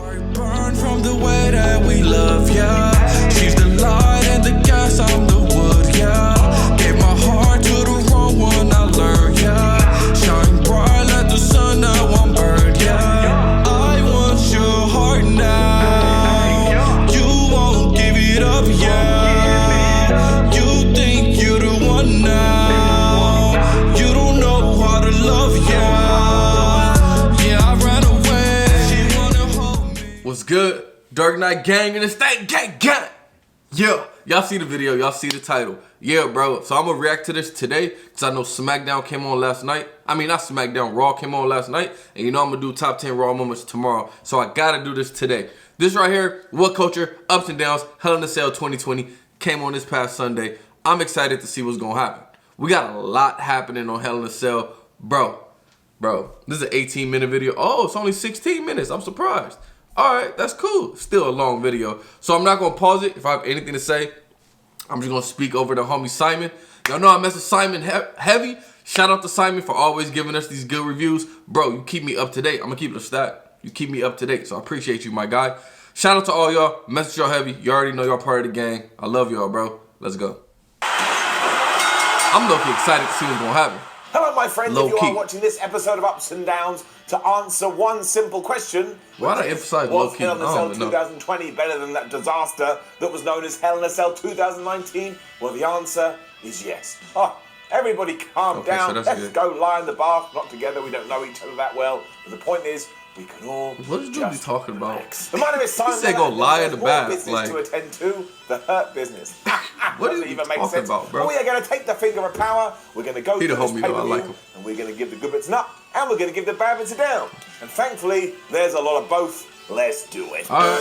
Heart burn from the way that we love, yeah. She's the light and the gas, I'm the wood, yeah. Gave my heart to the wrong one, I learned, yeah. Shine bright like the sun, now I'm burned, yeah. I want your heart now. You won't give it up, yeah. You think you're the one now. You don't know how to love, yeah. Yeah, I ran away. She wanna hold me. What's good? Dark Knight Gang in the state, gang. Yeah, y'all see the video, y'all see the title. Yeah, bro, so I'm gonna react to this today because I know SmackDown came on last night. I mean, not SmackDown, Raw came on last night. And you know I'm gonna do top 10 Raw moments tomorrow. So I gotta do this today. This right here, What Culture, Ups and Downs, Hell in a Cell 2020, came on this past Sunday. I'm excited to see what's gonna happen. We got a lot happening on Hell in a Cell. Bro, this is an 18-minute video. Oh, it's only 16 minutes, I'm surprised. All right, that's cool. Still a long video. So I'm not going to pause it. If I have anything to say, I'm just going to speak over the homie Simon. Y'all know I mess with Simon heavy. Shout out to Simon for always giving us these good reviews. Bro, you keep me up to date. I'm going to keep it a stat. You keep me up to date. So I appreciate you, my guy. Shout out to all y'all. Message y'all heavy. You already know y'all part of the gang. I love y'all, bro. Let's go. I'm low-key excited to see what's going to happen. Hello, my friends. If you are watching this episode of Ups and Downs to answer one simple question. Why do I emphasize was low-key? Hell in a Cell 2020 better than that disaster that was known as Hell in a Cell 2019? Well, the answer is yes. Oh, everybody calm down. So Let's go lie in the bath. Not together. We don't know each other that well. But the point is, we can all what is Julie talking about? But my name is Simon. He said go lie in the bath. Business like, to attend to, the hurt business. What are you talking about, bro? We are going to take the finger of power. We're going to go through this pay-per-view, and we're going to give the good bits an up, and we're going to give the bad bits a down. And thankfully, there's a lot of both. Let's do it. All right.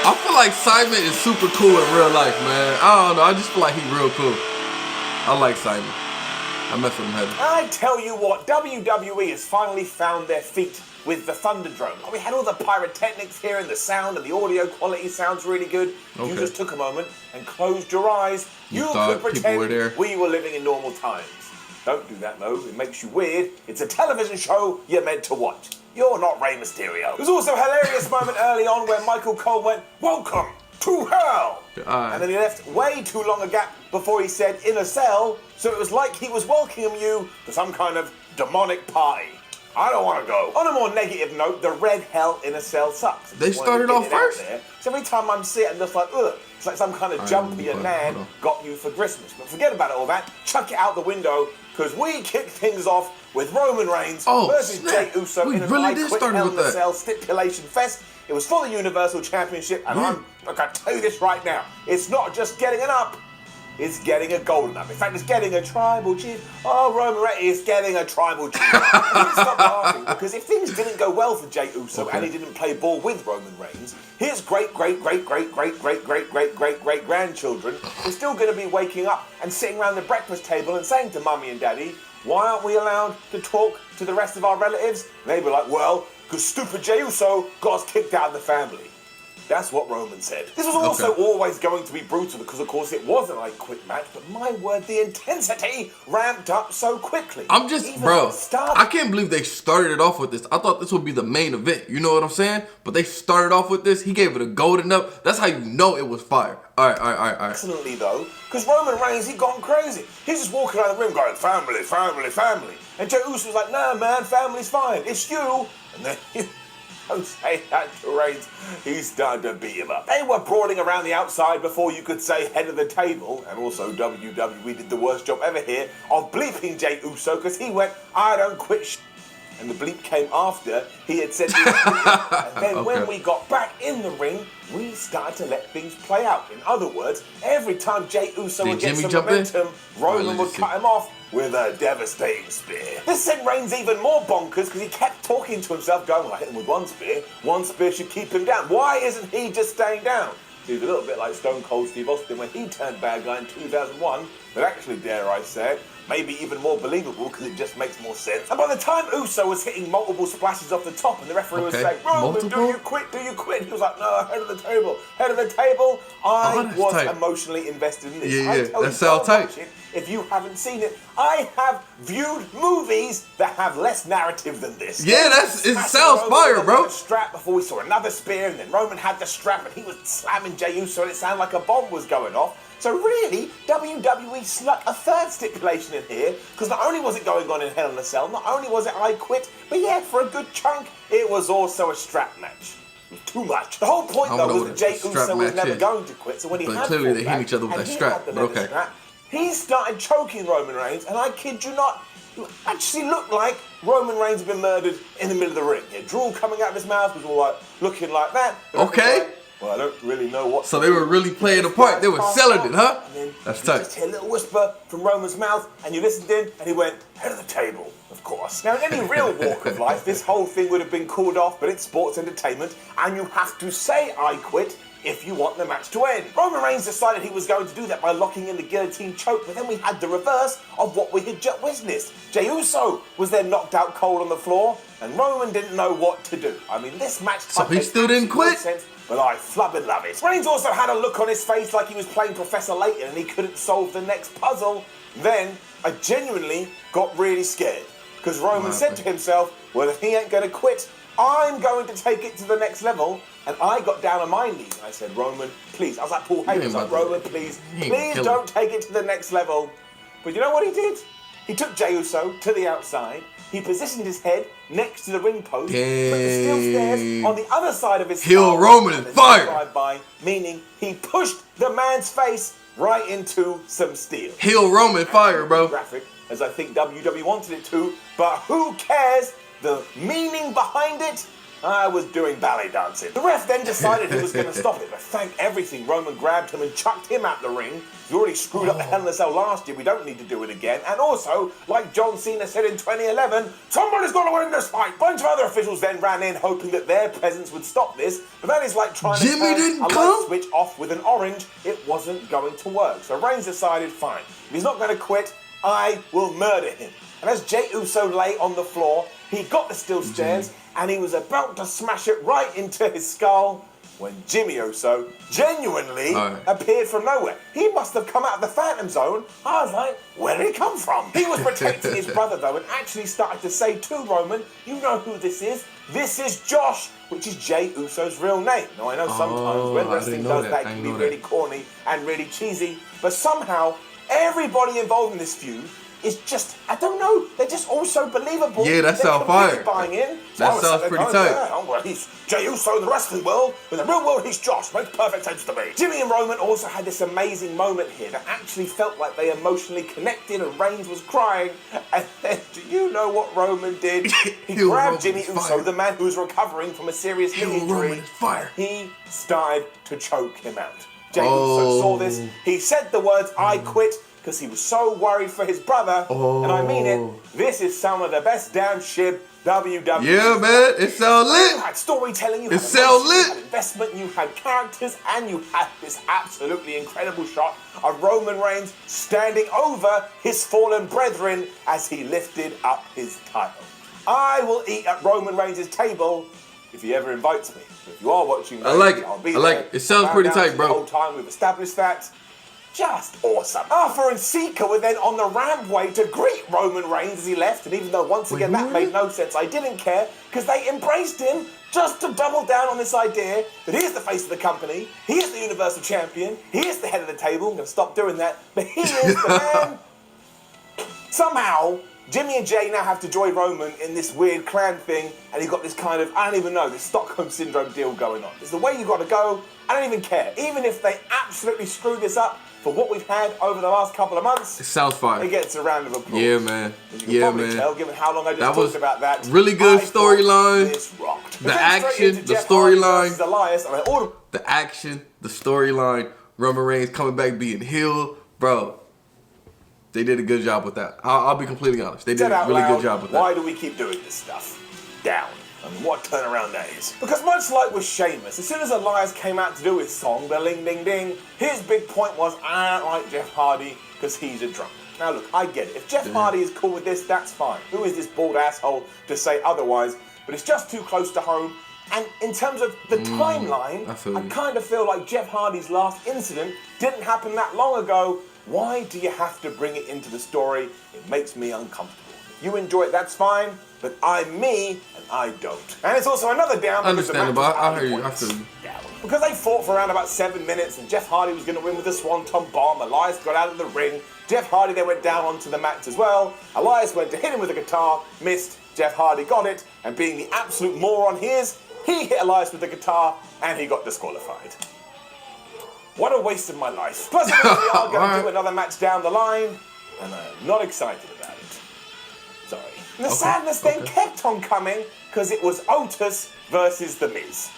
I feel like Simon is super cool in real life, man. I don't know. I just feel like he's real cool. I like Simon. I mess with him heavy. I tell you what, WWE has finally found their feet with the Thunderdome. We had all the pyrotechnics here and the sound and the audio quality sounds really good. Okay. You just took a moment and closed your eyes. You could pretend we were living in normal times. Don't do that though, it makes you weird. It's a television show you're meant to watch. You're not Rey Mysterio. There's also a hilarious moment early on where Michael Cole went, "Welcome to hell!" And then he left way too long a gap before he said "in a cell," so it was like he was welcoming you to some kind of demonic party. I don't want to go. On a more negative note, the red Hell in a Cell sucks. They started off first? So every time I'm seeing it, I'm just like, ugh. It's like some kind of jump your nan got you for Christmas. But forget about all that. Chuck it out the window, because we kick things off with Roman Reigns versus Jey Uso in an I Quit Hell in a Cell stipulation fest. It was for the Universal Championship, and I'm going to tell you this right now. It's not just getting an up. It's getting a golden up. In fact, it's getting a tribal chief. Oh, Roman Reigns is getting a tribal chief. I need to stop laughing, because if things didn't go well for Jey Uso and he didn't play ball with Roman Reigns, his great-great-great-great-great-great-great-great-great-grandchildren are still going to be waking up and sitting around the breakfast table and saying to Mummy and Daddy, "Why aren't we allowed to talk to the rest of our relatives?" And they'd be like, "Well, because stupid Jey Uso got us kicked out of the family." That's what Roman said. This was also always going to be brutal because, of course, it was an I Quit match, but my word, the intensity ramped up so quickly. I'm just, bro, I can't believe they started it off with this. I thought this would be the main event, you know what I'm saying? But they started off with this. He gave it a golden up. That's how you know it was fire. All right. Excellently, though, because Roman Reigns, he'd gone crazy. He's just walking around the room going, "Family, family, family." And Jey Uso was like, "Nah, man, family's fine. It's you." And then don't say that to Reigns. He started to beat him up. They were brawling around the outside before you could say head of the table. And also WWE did the worst job ever here of bleeping Jey Uso because he went, "I don't quit sh." And the bleep came after he had said and then when we got back in the ring, we started to let things play out. In other words, every time Jey Uso would get some momentum, Roman would cut him off with a devastating spear. This sent Reigns even more bonkers because he kept talking to himself going, "Well, I hit him with one spear should keep him down. Why isn't he just staying down?" He's a little bit like Stone Cold Steve Austin when he turned bad guy in 2001, but actually, dare I say it, maybe even more believable because it just makes more sense. And by the time Uso was hitting multiple splashes off the top and the referee was saying, "Roman, do you quit, do you quit?" He was like, "No, head of the table, head of the table." I was emotionally invested in this. Yeah, that sounds tight. if you haven't seen it. I have viewed movies that have less narrative than this. Yeah, it sounds fire, bro. Strap before we saw another spear, and then Roman had the strap, and he was slamming Jey Uso, and it sounded like a bomb was going off. So really, WWE snuck a third stipulation in here, because not only was it going on in Hell in a Cell, not only was it I Quit, but yeah, for a good chunk, it was also a strap match. Too much. The whole point, though, was that Jey Uso was never going to quit, so when he had clearly they hit each other with that strap, but okay. He started choking Roman Reigns, and I kid you not, it actually looked like Roman Reigns had been murdered in the middle of the ring. He had drool coming out of his mouth, was all like looking like that. Okay. Well, I don't really know what. So they were really playing a part. They were selling it, huh? That's tight. You just hear a little whisper from Roman's mouth, and you listened in, and he went, head of the table, of course. Now, in any real walk of life, this whole thing would have been called off, but it's sports entertainment, and you have to say I quit if you want the match to end. Roman Reigns decided he was going to do that by locking in the guillotine choke, but then we had the reverse of what we had just witnessed. Jey Uso was then knocked out cold on the floor, and Roman didn't know what to do. I mean, this match... So he still didn't quit? Sense, but I flubbing love it. Reigns also had a look on his face like he was playing Professor Layton and he couldn't solve the next puzzle. Then I genuinely got really scared, because Roman said to himself, well, if he ain't going to quit, I'm going to take it to the next level. And I got down on my knees. I said, Roman, please. I was like Paul Heyman. I was like, Roman, please don't take it to the next level. But you know what he did? He took Jey Uso to the outside. He positioned his head next to the ring post, put the steel stairs on the other side of his Heel Roman and fire. By, meaning he pushed the man's face right into some steel. Heel Roman fire, bro. Graphic, as I think WWE wanted it to, but who cares? The meaning behind it? I was doing ballet dancing. The ref then decided he was going to stop it, but thank everything, Roman grabbed him and chucked him out the ring. He already screwed up the Hell in a Cell last year. We don't need to do it again. And also, like John Cena said in 2011, somebody's got to win this fight. A bunch of other officials then ran in, hoping that their presence would stop this. But that is like trying to turn a light switch off with an orange. It wasn't going to work. So Reigns decided, fine, if he's not going to quit, I will murder him. And as Jey Uso lay on the floor, he got the steel stairs, and he was about to smash it right into his skull when Jimmy Uso genuinely appeared from nowhere. He must have come out of the Phantom Zone. I was like, where did he come from? He was protecting his brother, though, and actually started to say to Roman, you know who this is? This is Josh, which is Jey Uso's real name. Now, I know sometimes when wrestling does that, it can be really corny and really cheesy, but somehow everybody involved in this feud is just, I don't know, they're just all so believable. Yeah, that sounds fire. Buying in. That sounds pretty tight. Oh, well, he's Jey Uso in the wrestling world. In the real world, he's Josh. Makes perfect sense to me. Jimmy and Roman also had this amazing moment here that actually felt like they emotionally connected, and Reigns was crying. And then, do you know what Roman did? He grabbed Jimmy Uso, the man who was recovering from a serious knee injury. He started to choke him out. Jey Uso saw this. He said the words, I quit, because he was so worried for his brother, and I mean it, this is some of the best damn shit WWE. Yeah, man, it sound lit. You had storytelling, you had investment, you had characters, and you had this absolutely incredible shot of Roman Reigns standing over his fallen brethren as he lifted up his title. I will eat at Roman Reigns' table if he ever invites me. If you are watching, I like it. I like it. It sounds pretty tight, bro. The whole time we've established that. Just awesome. Arthur and Sika were then on the rampway to greet Roman Reigns as he left, and even though once again that made no sense, I didn't care, because they embraced him just to double down on this idea that he is the face of the company, he is the Universal Champion, he is the head of the table. I'm going to stop doing that, but he is the man. Somehow, Jimmy and Jey now have to join Roman in this weird clan thing, and you've got this kind of, I don't even know, this Stockholm Syndrome deal going on. It's the way you got to go. I don't even care. Even if they absolutely screw this up, for what we've had over the last couple of months, it sounds fire. It gets a round of applause. Yeah, man. Yeah, man. Tell, given how long I just talked about that. Really good storyline. The action, the storyline. The action, the storyline. Roman Reigns coming back being heel, bro. They did a good job with that. I'll be completely honest. They did a really good job with that. Why do we keep doing this stuff? Down. I mean, what turnaround that is. Because much like with Sheamus, as soon as Elias came out to do his song, the ling ding ding, his big point was, I don't like Jeff Hardy because he's a drunk. Now look, I get it. If Jeff Hardy is cool with this, that's fine. Who is this bald asshole to say otherwise? But it's just too close to home. And in terms of the timeline, I kind of feel like Jeff Hardy's last incident didn't happen that long ago. Why do you have to bring it into the story? It makes me uncomfortable. If you enjoy it, that's fine, but I'm me, and I don't. And it's also another down because the match Understandable. was I hear you. I points. feel you. Because they fought for around about 7 minutes, and Jeff Hardy was going to win with a Swanton Bomb. Elias got out of the ring. Jeff Hardy then went down onto the mats as well. Elias went to hit him with a guitar, missed. Jeff Hardy got it, and being the absolute moron he is, he hit Elias with the guitar, and he got disqualified. What a waste of my life. Plus, they are going to do another match down the line, and I'm not excited about it. Sorry. And the sadness then kept on coming, because it was Otis versus The Miz.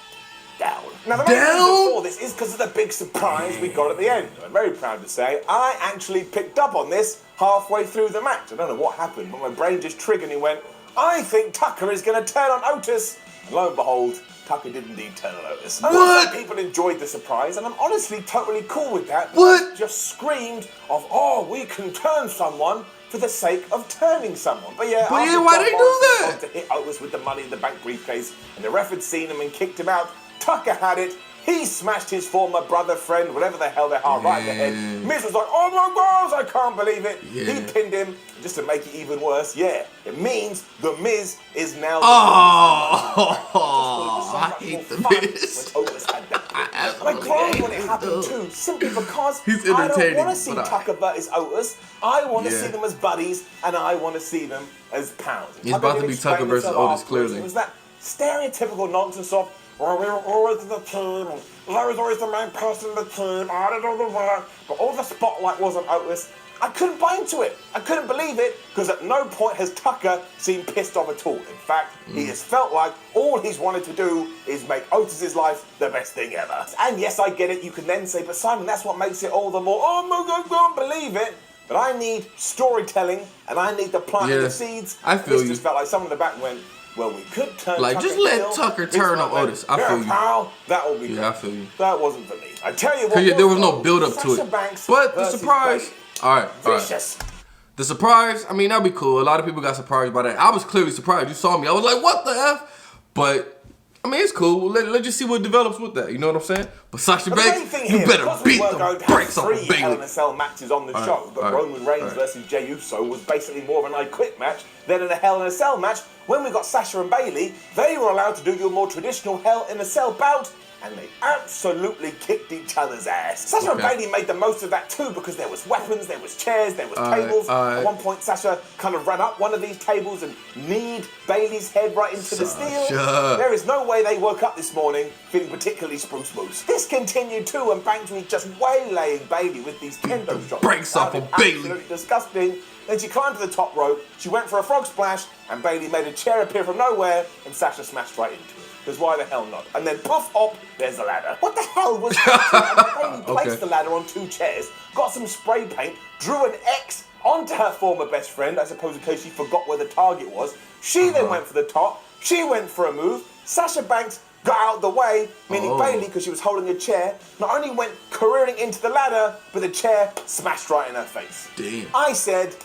Down. Now, the main reason for this is because of the big surprise we got at the end. I'm very proud to say I actually picked up on this halfway through the match. I don't know what happened, but my brain just triggered and he went, I think Tucker is going to turn on Otis. And lo and behold, Tucker did indeed turn on Otis. And some people enjoyed the surprise, and I'm honestly totally cool with that. What? Just screamed of, oh, we can turn someone for the sake of turning someone. But yeah, why they do that? To hit Otis with the Money in the Bank briefcase, and the ref had seen him and kicked him out. Tucker had it. He smashed his former brother, friend, whatever the hell they are, right in the head. Miz was like, oh my gosh, I can't believe it. Yeah. He pinned him. Just to make it even worse, yeah, it means The Miz is now I hate The Miz. I cried when it happened too, simply because He's I don't entertaining, want to see Tucker versus Otis. I want to see them as buddies, and I want to see them as pals. He's about to be Tucker versus Otis, clearly. It was that stereotypical nonsense of, well, we were always in the team, and I was always the main person in the team, I did all the work, but all the spotlight was on Otis. I couldn't buy into it. I couldn't believe it, because at no point has Tucker seemed pissed off at all. In fact, he has felt like all he's wanted to do is make Otis's life the best thing ever. And yes, I get it. You can then say, but Simon, that's what makes it all the more, oh my God, I can't believe it. But I need storytelling, and I need the planting the seeds. I feel you. Just felt like someone in the back went, well, we could turn like, Tucker just let heel. Tucker turn on Otis. I feel you. Pal, that will be I feel you. That wasn't for me. I tell you what, there was no build up to it. Banks but the surprise. All right. The surprise, I mean, that'd be cool. A lot of people got surprised by that. I was clearly surprised. You saw me. I was like, what the F? But, I mean, it's cool. Let's just see what develops with that. You know what I'm saying? But Sasha Banks, you better beat the brakes off of Bayley. Hell in a Cell matches on the show, but Roman Reigns versus Jey Uso was basically more of an I Quit match than in a Hell in a Cell match. When we got Sasha and Bayley, they were allowed to do your more traditional Hell in a Cell bout, and they absolutely kicked each other's ass. Sasha and Bayley made the most of that too, because there was weapons, there was chairs, there was tables. At one point, Sasha kind of ran up one of these tables and kneed Bayley's head right into the steel. There is no way they woke up this morning feeling particularly spruce moose. This continued too, and Banks was just waylaying Bayley with these kendo shots. Breaks off of Bayley. Absolutely disgusting. Then she climbed to the top rope, she went for a frog splash, and Bayley made a chair appear from nowhere, and Sasha smashed right into it. Because why the hell not? And then poof, up, there's the ladder. What the hell was that? And Bayley placed the ladder on 2 chairs, got some spray paint, drew an X onto her former best friend, I suppose in case she forgot where the target was. She then went for the top, she went for a move, Sasha Banks got out of the way, meaning Bayley, because she was holding a chair, not only went careering into the ladder, but the chair smashed right in her face. Damn. I said,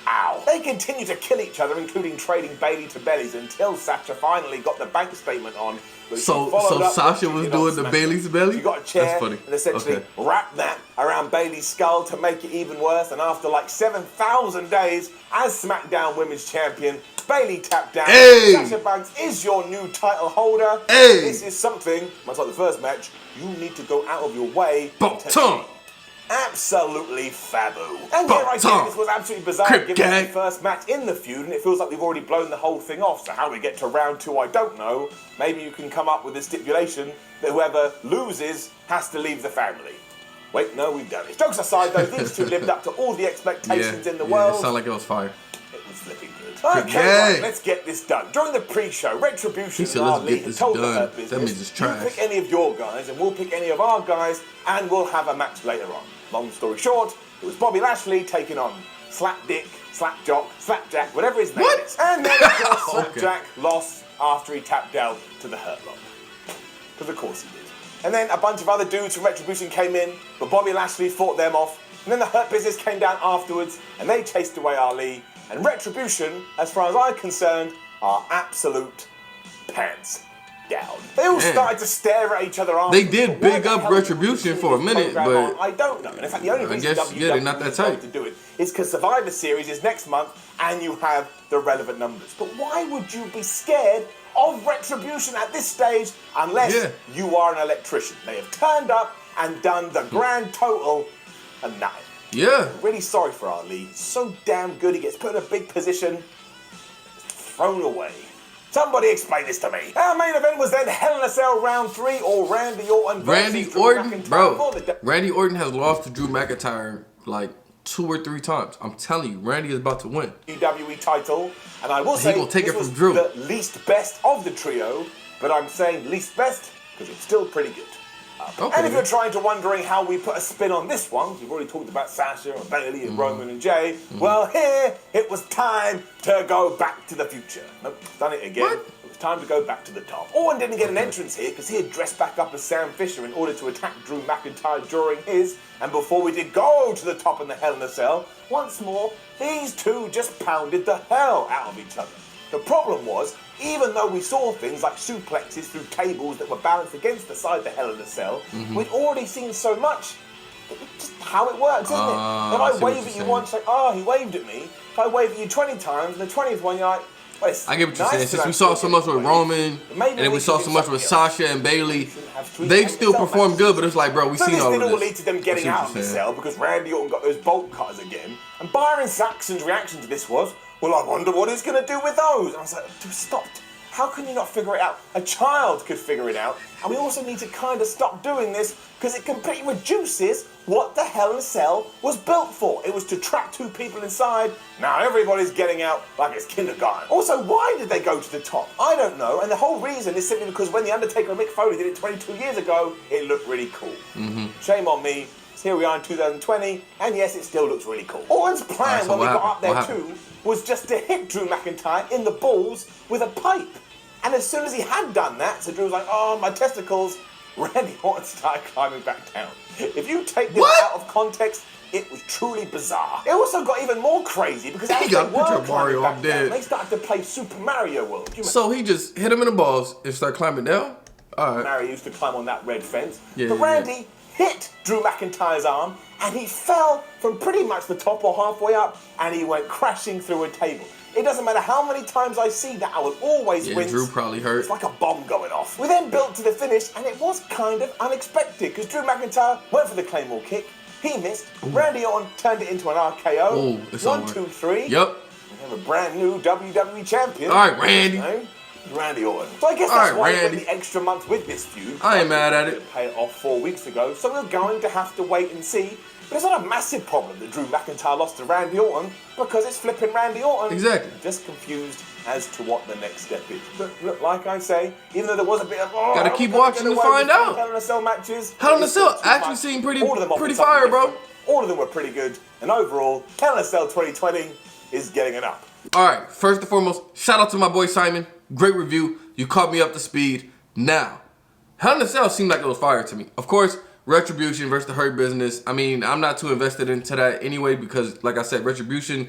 ow. They continued to kill each other, including trading Bayley to bellies, until Sasha finally got the bank statement on. So Sasha was doing the Bayley's belly? She got a chair That's funny. and essentially wrapped that around Bayley's skull to make it even worse. And after like 7,000 days as SmackDown Women's Champion, Bayley tapped out. Sasha Banks is your new title holder. This is something, much like the first match, you need to go out of your way to change. Absolutely fabu. And here I think this was absolutely bizarre given the first match in the feud, and it feels like we've already blown the whole thing off. So how we get to round 2, I don't know. Maybe you can come up with a stipulation that whoever loses has to leave the family. Wait, no, we've done it. Jokes aside though, these two lived up to all the expectations in the world. It sounded like it was fire. It was flipping good. Okay, right, let's get this done. During the pre-show, Retribution and Ali had told the Hurt Business, you pick any of your guys and we'll pick any of our guys and we'll have a match later on. Long story short, it was Bobby Lashley taking on Slapdick, Slapjock, Slapjack, whatever his name is. And then, of course, Slapjack lost after he tapped out to the Hurt Lock. Because of course he did. And then a bunch of other dudes from Retribution came in, but Bobby Lashley fought them off. And then the Hurt Business came down afterwards, and they chased away Ali. And Retribution, as far as I'm concerned, are absolute pants. down. They all started to stare at each other after. They did big up Retribution for a minute, but I don't know. And in fact, the only reason they're not that tight to do it is because Survivor Series is next month and you have the relevant numbers. But why would you be scared of Retribution at this stage unless you are an electrician? They have turned up and done the grand total of nothing. Yeah. I'm really sorry for Ali. He's so damn good. He gets put in a big position, thrown away. Somebody explain this to me. Our main event was then Hell in a Cell Round 3 or Randy Orton versus Drew McIntyre. Bro, Randy Orton has lost to Drew McIntyre like 2 or 3 times. I'm telling you, Randy is about to win. WWE title, and I will say he will take this it from was Drew. The least best of the trio, but I'm saying least best because it's still pretty good. Okay. And if you're trying to wondering how we put a spin on this one, we've already talked about Sasha and Bayley and Roman and Jey. Well, here it was time to go back to the future. Nope, done it again. What? It was time to go back to the top. Orton didn't get an entrance here because he had dressed back up as Sam Fisher in order to attack Drew McIntyre during his. And before we did go to the top in the Hell in a Cell, once more, these two just pounded the hell out of each other. The problem was, even though we saw things like suplexes through tables that were balanced against the side of the Hell in a Cell, we'd already seen so much. It's just how it works, isn't it? If I wave at you once, like, oh, he waved at me. If I wave at you 20 times, and the 20th one, you're like, well, I get what you're saying. Since we saw so much with Roman, and then we saw so much with Sasha and Bayley, they still perform good, but it's like, bro, we've seen all of this. So this did all lead to them getting out of the cell because Randy Orton got those bolt cutters again. And Byron Saxon's reaction to this was, well, I wonder what he's going to do with those. And I was like, dude, stop. How can you not figure it out? A child could figure it out. And we also need to kind of stop doing this because it completely reduces what the Hell in a Cell was built for. It was to trap 2 people inside. Now everybody's getting out like it's kindergarten. Also, why did they go to the top? I don't know. And the whole reason is simply because when The Undertaker and Mick Foley did it 22 years ago, it looked really cool. Shame on me. So here we are in 2020, and yes, it still looks really cool. Orton's plan when we got up there too was just to hit Drew McIntyre in the balls with a pipe. And as soon as he had done that, so Drew was like, oh, my testicles, Randy Orton started climbing back down. If you take this out of context, it was truly bizarre. It also got even more crazy because as they were climbing back down, they started to play Super Mario World. So he just hit him in the balls and started climbing down? All right. Mario used to climb on that red fence. But Randy hit Drew McIntyre's arm and he fell from pretty much the top or halfway up and he went crashing through a table. It doesn't matter how many times I see that, I will always wince. Drew probably hurt. It's like a bomb going off. We then built to the finish, and it was kind of unexpected, because Drew McIntyre went for the Claymore kick, he missed, Randy Orton turned it into an RKO. 1, 2, 3. Yep. We have a brand new WWE champion. All right, Randy. Randy Orton. So I guess that's why we went the extra month with this feud. I ain't mad at it. Pay it off 4 weeks ago, so we're going to have to wait and see. But it's not a massive problem that Drew McIntyre lost to Randy Orton because it's flipping Randy Orton. Exactly. I'm just confused as to what the next step is. But look, like I say, even though there was a bit of gotta keep watching to find out. Hell in a Cell matches. Hell in a Cell actually seemed pretty fire, bro. All of them were pretty good, and overall, Hell in a Cell 2020 is getting an up. All right, first and foremost, shout out to my boy Simon. Great review. You caught me up to speed. Now, Hell in a Cell seemed like it was fire to me. Of course, Retribution versus the Hurt Business. I mean, I'm not too invested into that anyway because, like I said, Retribution,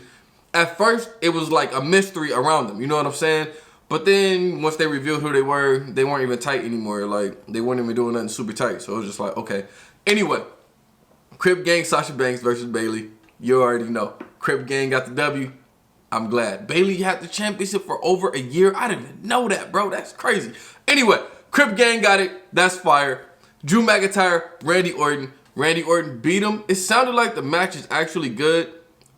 at first, it was like a mystery around them. You know what I'm saying? But then, once they revealed who they weren't even tight anymore. Like, they weren't even doing nothing super tight. So it was just like, okay. Anyway, Crip Gang, Sasha Banks versus Bayley. You already know. Crip Gang got the W. I'm glad. Bayley had the championship for over a year. I didn't even know that, bro. That's crazy. Anyway, Crip Gang got it. That's fire. Drew McIntyre, Randy Orton. Randy Orton beat him. It sounded like the match is actually good,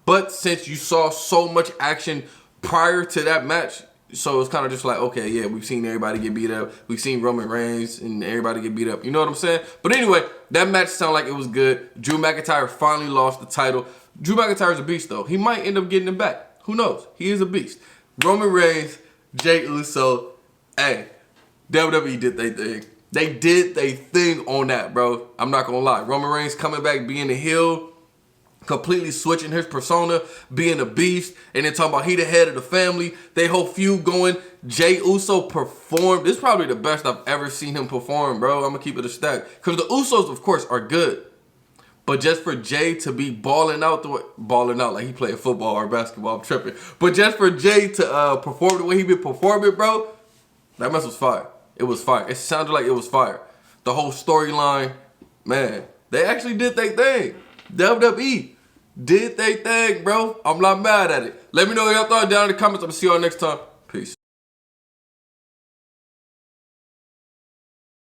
but since you saw so much action prior to that match, so it's kind of just like, okay, yeah, we've seen everybody get beat up. We've seen Roman Reigns and everybody get beat up. You know what I'm saying? But anyway, that match sounded like it was good. Drew McIntyre finally lost the title. Drew McIntyre's a beast, though. He might end up getting it back. Who knows? He is a beast. Roman Reigns, Jey Uso. Hey, WWE did their thing. They did their thing on that, bro. I'm not gonna lie. Roman Reigns coming back, being a heel, completely switching his persona, being a beast, and then talking about he the head of the family. They whole feud going. Jey Uso performed. This is probably the best I've ever seen him perform, bro. I'm gonna keep it a stack. Because the Usos, of course, are good. But just for Jey to be balling out like he playing football or basketball, I'm tripping. But just for Jey to perform the way he been performing, bro, that mess was fire. It was fire. It sounded like it was fire. The whole storyline, man, they actually did their thing. WWE did their thing, bro. I'm not mad at it. Let me know what y'all thought down in the comments. I'm gonna see y'all next time.